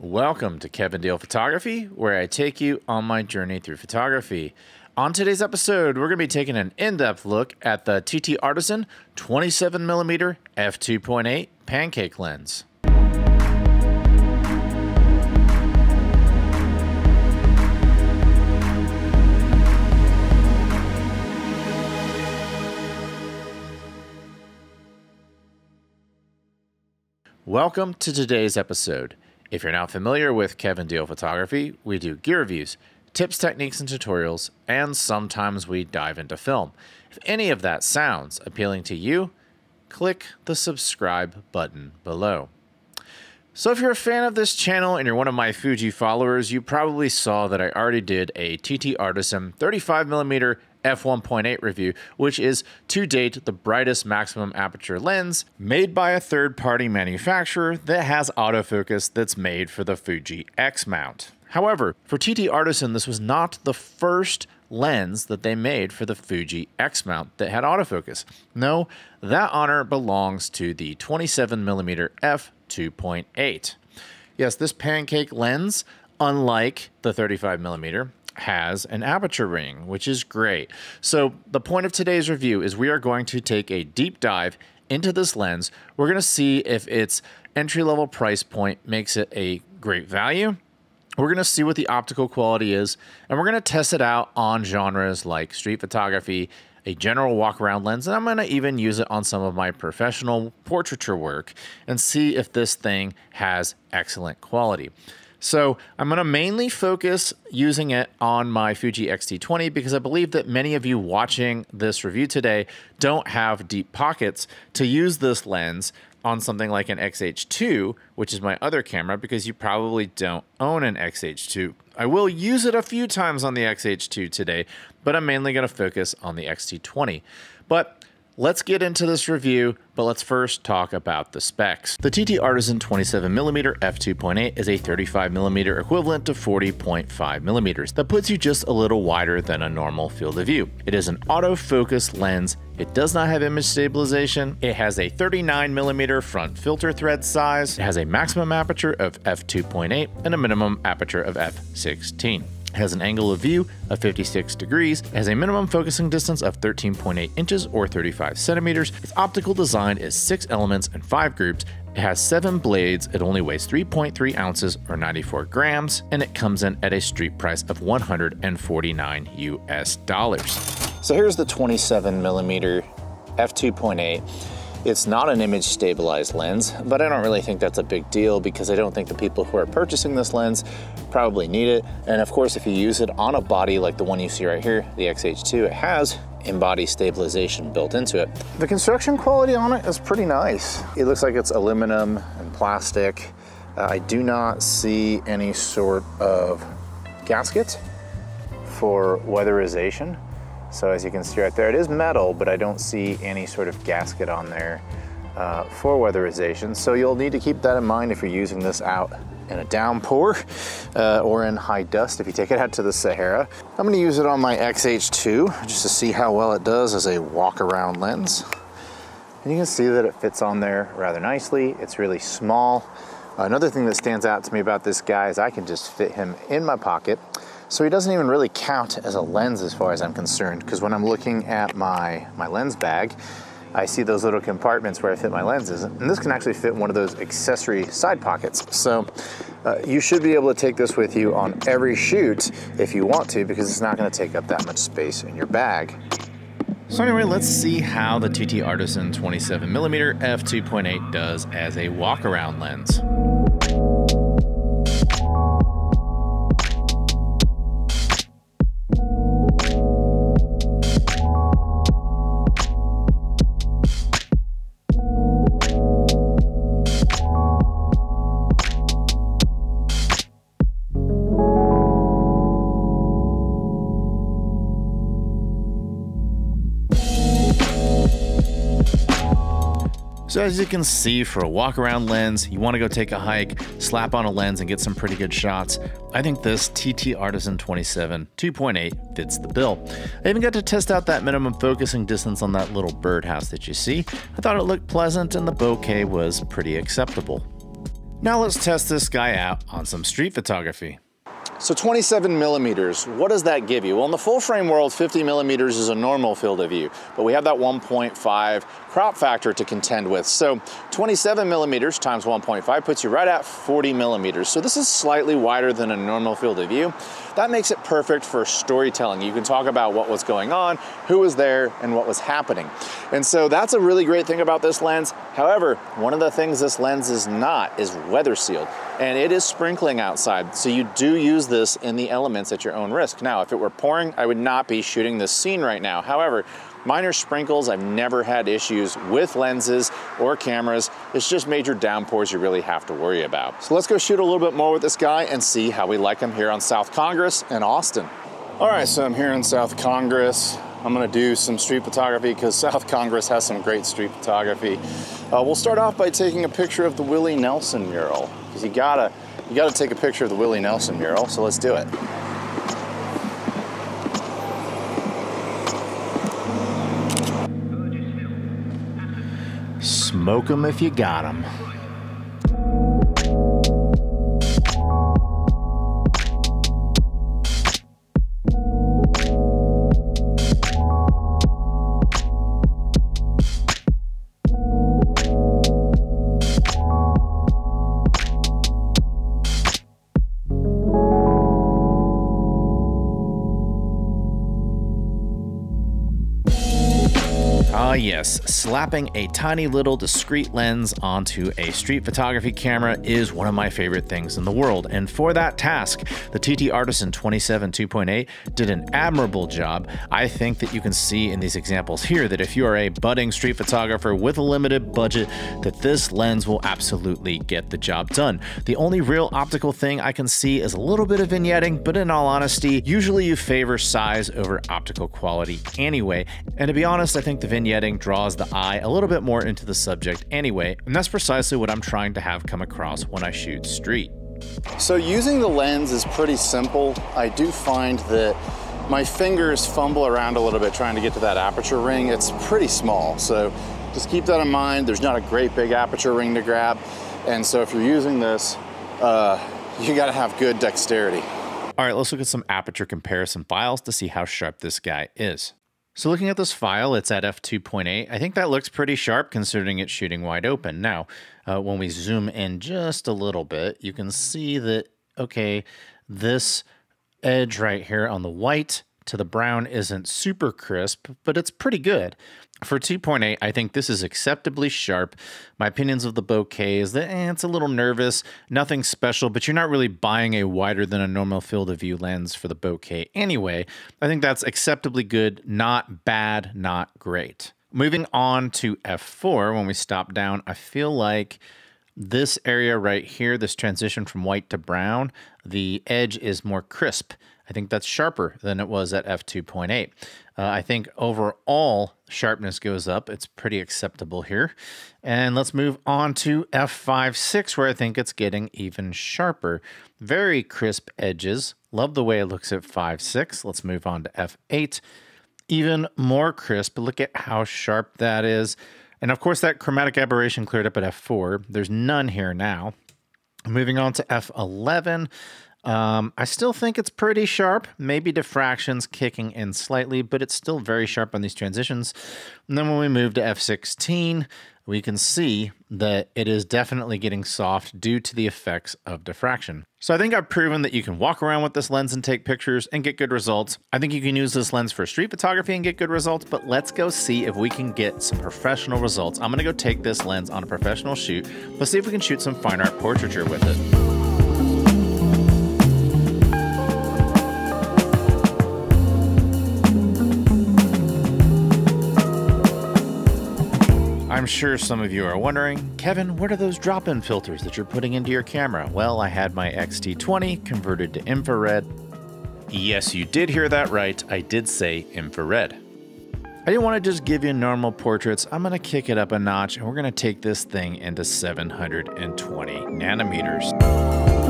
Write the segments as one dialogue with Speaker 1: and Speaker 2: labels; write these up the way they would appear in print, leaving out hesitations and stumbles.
Speaker 1: Welcome to Kevin Dale Photography, where I take you on my journey through photography. On today's episode, we're going to be taking an in-depth look at the TT Artisan 27mm f2.8 Pancake lens. Welcome to today's episode. If you're not familiar with Kevin Dale Photography, we do gear reviews, tips, techniques, and tutorials, and sometimes we dive into film. If any of that sounds appealing to you, click the subscribe button below. So if you're a fan of this channel and you're one of my Fuji followers, you probably saw that I already did a TT Artisan 35mm f1.8 review, which is to date the brightest maximum aperture lens made by a third-party manufacturer that has autofocus that's made for the Fuji X mount. However, for TT Artisan, this was not the first lens that they made for the Fuji X mount that had autofocus. No, that honor belongs to the 27mm f2.8. Yes, this Pancake lens, unlike the 35mm, has an aperture ring, which is great. So the point of today's review is we are going to take a deep dive into this lens. We're going to see if its entry-level price point makes it a great value. We're going to see what the optical quality is, and we're going to test it out on genres like street photography, a general walk-around lens, and I'm going to even use it on some of my professional portraiture work and see if this thing has excellent quality. So I'm going to mainly focus using it on my Fuji X-T20 because I believe that many of you watching this review today don't have deep pockets to use this lens on something like an X-H2, which is my other camera, because you probably don't own an X-H2. I will use it a few times on the X-H2 today, but I'm mainly going to focus on the X-T20. But let's get into this review, but let's first talk about the specs. The TT Artisan 27mm f2.8 is a 35mm equivalent to 40.5mm. That puts you just a little wider than a normal field of view. It is an autofocus lens. It does not have image stabilization. It has a 39mm front filter thread size. It has a maximum aperture of f2.8 and a minimum aperture of f16. It has an angle of view of 56 degrees. It has a minimum focusing distance of 13.8 inches or 35 centimeters. Its optical design is 6 elements and 5 groups. It has 7 blades. It only weighs 3.3 ounces or 94 grams, and it comes in at a street price of $149 US. So here's the 27mm f2.8. It's not an image stabilized lens, but I don't really think that's a big deal because I don't think the people who are purchasing this lens probably need it. And of course, if you use it on a body like the one you see right here, the X-H2, it has in-body stabilization built into it. The construction quality on it is pretty nice. It looks like it's aluminum and plastic. I do not see any sort of gasket for weatherization. So as you can see right there, it is metal, but I don't see any sort of gasket on there for weatherization. So you'll need to keep that in mind if you're using this out in a downpour or in high dust if you take it out to the Sahara. I'm gonna use it on my X-H2 just to see how well it does as a walk-around lens. And you can see that it fits on there rather nicely. It's really small. Another thing that stands out to me about this guy is I can just fit him in my pocket. So he doesn't even really count as a lens as far as I'm concerned, because when I'm looking at my lens bag, I see those little compartments where I fit my lenses, and this can actually fit in one of those accessory side pockets. So you should be able to take this with you on every shoot if you want to, because it's not going to take up that much space in your bag. So anyway, let's see how the TT Artisan 27mm f2.8 does as a walk-around lens. So as you can see, for a walk-around lens, you want to go take a hike, slap on a lens and get some pretty good shots. I think this TT Artisan 27 2.8 fits the bill. I even got to test out that minimum focusing distance on that little birdhouse that you see. I thought it looked pleasant and the bokeh was pretty acceptable. Now let's test this guy out on some street photography.
Speaker 2: So 27 millimeters, what does that give you? Well, in the full frame world, 50 millimeters is a normal field of view, but we have that 1.5 crop factor to contend with. So 27 millimeters times 1.5 puts you right at 40 millimeters. So this is slightly wider than a normal field of view. That makes it perfect for storytelling. You can talk about what was going on, who was there, and what was happening. And so that's a really great thing about this lens. However, one of the things this lens is not is weather sealed, and it is sprinkling outside. So you do use this in the elements at your own risk. Now, if it were pouring, I would not be shooting this scene right now. However, minor sprinkles, I've never had issues with lenses or cameras. It's just major downpours you really have to worry about. So let's go shoot a little bit more with this guy and see how we like him here on South Congress in Austin. All right, so I'm here in South Congress. I'm gonna do some street photography because South Congress has some great street photography. We'll start off by taking a picture of the Willie Nelson mural, because you gotta take a picture of the Willie Nelson mural, so let's do it.
Speaker 1: Smoke 'em if you got 'em. Yes, slapping a tiny little discrete lens onto a street photography camera is one of my favorite things in the world. And for that task, the TT Artisan 27mm did an admirable job. I think that you can see in these examples here that if you are a budding street photographer with a limited budget, that this lens will absolutely get the job done. The only real optical thing I can see is a little bit of vignetting, but in all honesty, usually you favor size over optical quality anyway. And to be honest, I think the vignetting draws the eye a little bit more into the subject anyway, and that's precisely what I'm trying to have come across when I shoot street.
Speaker 2: So using the lens is pretty simple. I do find that my fingers fumble around a little bit trying to get to that aperture ring. It's pretty small, so just keep that in mind. There's not a great big aperture ring to grab, and so if you're using this, you gotta have good dexterity.
Speaker 1: All right, let's look at some aperture comparison files to see how sharp this guy is. So looking at this file, it's at f2.8. I think that looks pretty sharp considering it's shooting wide open. Now, when we zoom in just a little bit, you can see that, okay, this edge right here on the white to the brown isn't super crisp, but it's pretty good. For 2.8, I think this is acceptably sharp. My opinions of the bokeh is that it's a little nervous, nothing special, but you're not really buying a wider than a normal field of view lens for the bokeh anyway. I think that's acceptably good, not bad, not great. Moving on to f4, when we stop down, I feel like this area right here, this transition from white to brown, the edge is more crisp. I think that's sharper than it was at f2.8. I think overall sharpness goes up. It's pretty acceptable here. And let's move on to f5.6, where I think it's getting even sharper. Very crisp edges. Love the way it looks at 5.6. Let's move on to f8. Even more crisp. Look at how sharp that is. And of course, that chromatic aberration cleared up at f4. There's none here now. Moving on to f11. I still think it's pretty sharp, maybe diffractions kicking in slightly, but it's still very sharp on these transitions. And then when we move to f16, we can see that it is definitely getting soft due to the effects of diffraction. So I think I've proven that you can walk around with this lens and take pictures and get good results. I think you can use this lens for street photography and get good results, but let's go see if we can get some professional results. I'm gonna go take this lens on a professional shoot. Let's see if we can shoot some fine art portraiture with it. I'm sure some of you are wondering, Kevin, what are those drop-in filters that you're putting into your camera? Well, I had my X-T20 converted to infrared. Yes, you did hear that right. I did say infrared. I didn't want to just give you normal portraits. I'm going to kick it up a notch, and we're going to take this thing into 720 nanometers.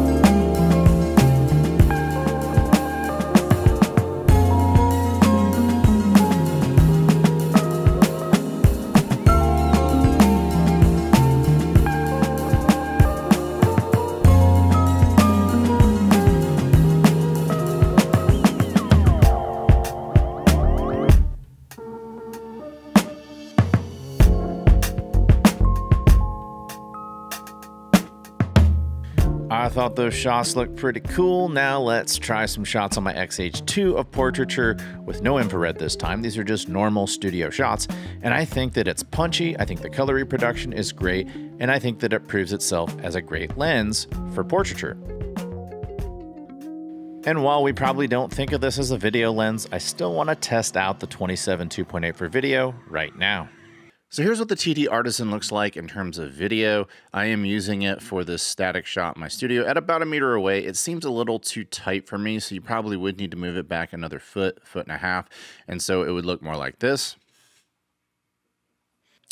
Speaker 1: thought those shots looked pretty cool. Now let's try some shots on my XH2 of portraiture with no infrared this time. These are just normal studio shots, and I think that it's punchy, I think the color reproduction is great, and I think that it proves itself as a great lens for portraiture. And while we probably don't think of this as a video lens, I still want to test out the 27 2.8 for video right now. So here's what the TT Artisan looks like in terms of video. I am using it for this static shot in my studio at about 1 meter away. It seems a little too tight for me, so you probably would need to move it back another foot and a half. And so it would look more like this.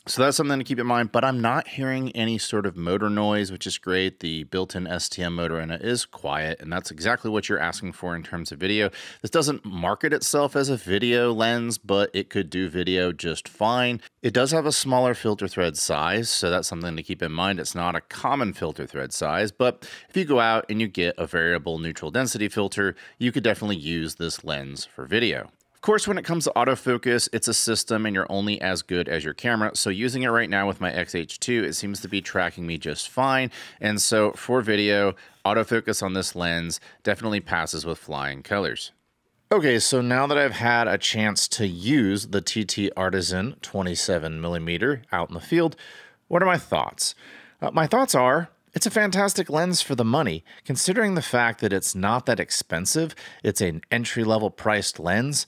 Speaker 1: So that's something to keep in mind, but I'm not hearing any sort of motor noise, which is great. The built-in STM motor in it is quiet, and that's exactly what you're asking for in terms of video. This doesn't market itself as a video lens, but it could do video just fine. It does have a smaller filter thread size, so that's something to keep in mind. It's not a common filter thread size, but if you go out and you get a variable neutral density filter, you could definitely use this lens for video. Of course, when it comes to autofocus, it's a system and you're only as good as your camera. So using it right now with my XH2, it seems to be tracking me just fine. And so for video, autofocus on this lens definitely passes with flying colors. Okay, so now that I've had a chance to use the TT Artisan 27mm out in the field, what are my thoughts? My thoughts are, it's a fantastic lens for the money, considering the fact that it's not that expensive. It's an entry-level priced lens.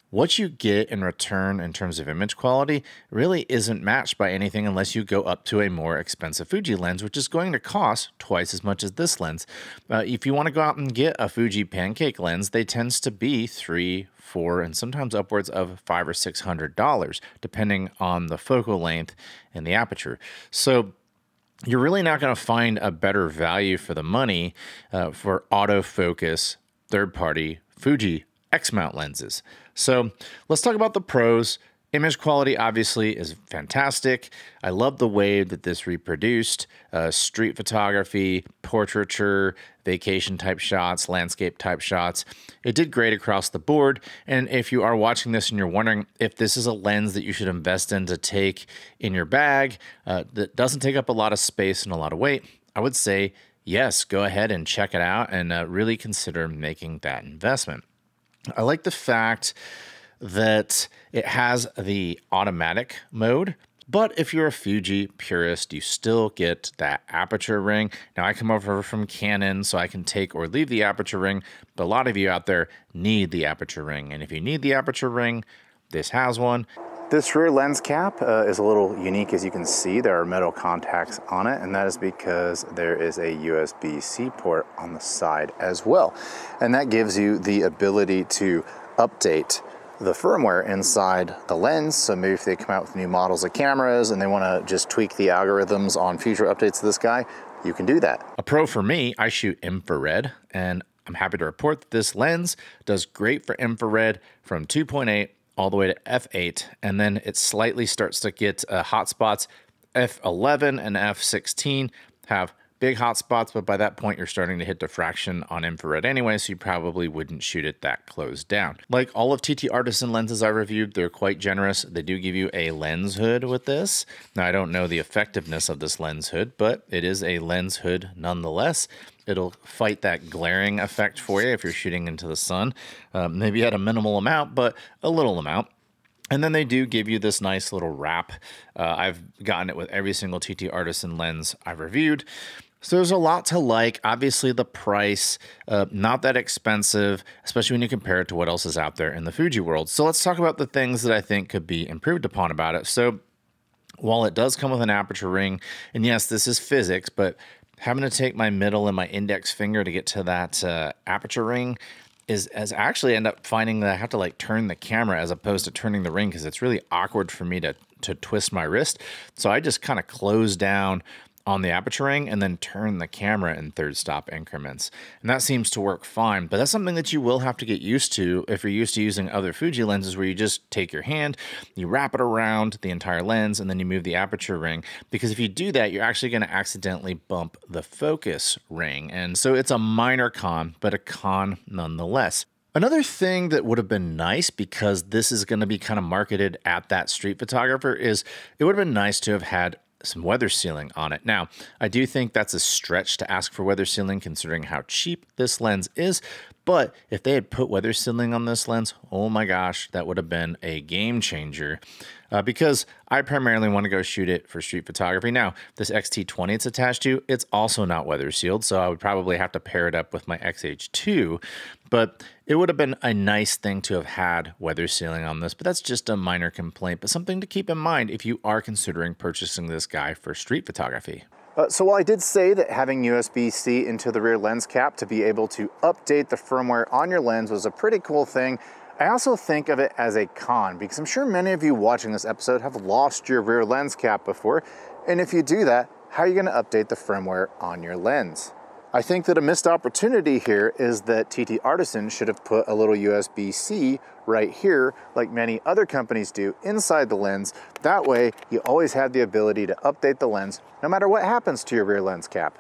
Speaker 1: What you get in return in terms of image quality really isn't matched by anything unless you go up to a more expensive Fuji lens, which is going to cost twice as much as this lens. If you want to go out and get a Fuji Pancake lens, they tend to be $300, $400, and sometimes upwards of $500 or $600, depending on the focal length and the aperture. So you're really not going to find a better value for the money for autofocus third-party Fuji X mount lenses. So let's talk about the pros. Image quality obviously is fantastic. I love the way that this reproduced street photography, portraiture, vacation type shots, landscape type shots. It did great across the board. And if you are watching this and you're wondering if this is a lens that you should invest in to take in your bag that doesn't take up a lot of space and a lot of weight, I would say yes, go ahead and check it out and really consider making that investment. I like the fact that it has the automatic mode, but if you're a Fuji purist, you still get that aperture ring. Now, I come over from Canon, so I can take or leave the aperture ring, but a lot of you out there need the aperture ring. And if you need the aperture ring, this has one. This rear lens cap is a little unique. As you can see, there are metal contacts on it, and that is because there is a USB-C port on the side as well. And that gives you the ability to update the firmware inside the lens. So maybe if they come out with new models of cameras and they want to just tweak the algorithms on future updates to this guy, you can do that. A pro for me, I shoot infrared, and I'm happy to report that this lens does great for infrared from 2.8 all the way to f8, and then it slightly starts to get hot spots. f11 and f16 have big hot spots, but by that point you're starting to hit diffraction on infrared anyway, so you probably wouldn't shoot it that close down. Like all of TT Artisan lenses I reviewed, they're quite generous. They do give you a lens hood with this. Now, I don't know the effectiveness of this lens hood, but it is a lens hood nonetheless. It'll fight that glaring effect for you if you're shooting into the sun, maybe at a minimal amount, but a little amount. And then they do give you this nice little wrap. I've gotten it with every single TT Artisan lens I've reviewed. So there's a lot to like. Obviously, the price, not that expensive, especially when you compare it to what else is out there in the Fuji world. So let's talk about the things that I think could be improved upon about it. So while it does come with an aperture ring, and yes, this is physics, but having to take my middle and my index finger to get to that aperture ring is actually end up finding that I have to like turn the camera as opposed to turning the ring, because it's really awkward for me to twist my wrist. So I just kind of close down on the aperture ring and then turn the camera in third stop increments. And that seems to work fine, but that's something that you will have to get used to if you're used to using other Fuji lenses, where you just take your hand, you wrap it around the entire lens, and then you move the aperture ring. Because if you do that, you're actually going to accidentally bump the focus ring. And so it's a minor con, but a con nonetheless. Another thing that would have been nice, because this is going to be kind of marketed at that street photographer, is it would have been nice to have had some weather sealing on it. Now, I do think that's a stretch to ask for weather sealing considering how cheap this lens is, but if they had put weather sealing on this lens, oh my gosh, that would have been a game changer because I primarily want to go shoot it for street photography. Now, this X-T20 it's attached to, it's also not weather sealed, so I would probably have to pair it up with my X-H2, but it would have been a nice thing to have had weather sealing on this, but that's just a minor complaint, but something to keep in mind if you are considering purchasing this guy for street photography.
Speaker 2: So while I did say that having USB-C into the rear lens cap to be able to update the firmware on your lens was a pretty cool thing, I also think of it as a con because I'm sure many of you watching this episode have lost your rear lens cap before, and if you do that, how are you going to update the firmware on your lens? I think that a missed opportunity here is that TT Artisan should have put a little USB-C right here, like many other companies do, inside the lens. That way, you always have the ability to update the lens, no matter what happens to your rear lens cap.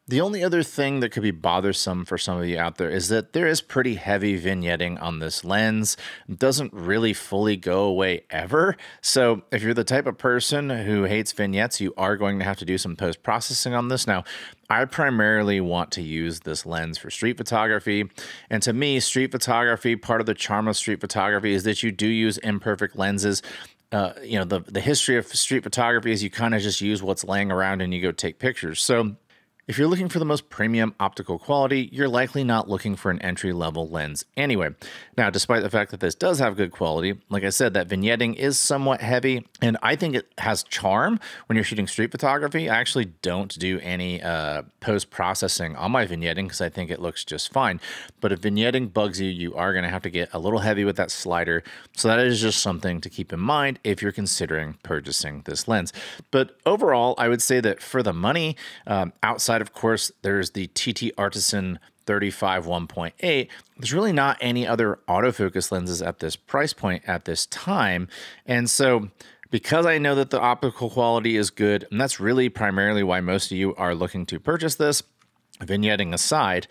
Speaker 1: The only other thing that could be bothersome for some of you out there is that there is pretty heavy vignetting on this lens. It doesn't really fully go away ever. So if you're the type of person who hates vignettes, you are going to have to do some post-processing on this. Now, I primarily want to use this lens for street photography. And to me, street photography, part of the charm of street photography is that you do use imperfect lenses. You know, the history of street photography is you kind of just use what's laying around and you go take pictures. So if you're looking for the most premium optical quality, you're likely not looking for an entry-level lens anyway. Now, despite the fact that this does have good quality, like I said, that vignetting is somewhat heavy, and I think it has charm when you're shooting street photography. I actually don't do any post-processing on my vignetting because I think it looks just fine. But if vignetting bugs you, you are going to have to get a little heavy with that slider. So that is just something to keep in mind if you're considering purchasing this lens. But overall, I would say that for the money, outside of course, there's the TT Artisan 35 1.8. There's really not any other autofocus lenses at this price point at this time. And so because I know that the optical quality is good, and that's really primarily why most of you are looking to purchase this, vignetting aside,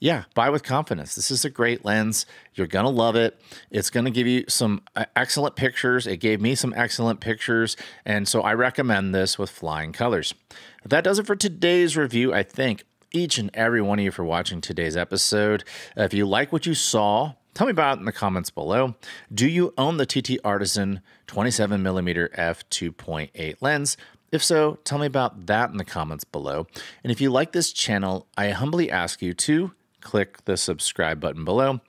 Speaker 1: yeah, buy with confidence. This is a great lens. You're going to love it. It's going to give you some excellent pictures. It gave me some excellent pictures. And so I recommend this with flying colors. That does it for today's review. I thank each and every one of you for watching today's episode. If you like what you saw, tell me about it in the comments below. Do you own the TT Artisan 27mm f2.8 lens? If so, tell me about that in the comments below. And if you like this channel, I humbly ask you to click the subscribe button below. And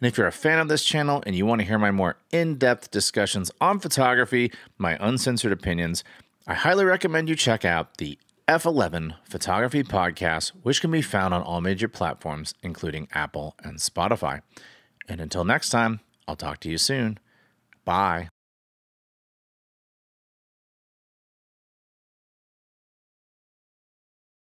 Speaker 1: if you're a fan of this channel and you want to hear my more in-depth discussions on photography, my uncensored opinions, I highly recommend you check out the F11 Photography Podcast, which can be found on all major platforms, including Apple and Spotify. And until next time, I'll talk to you soon. Bye.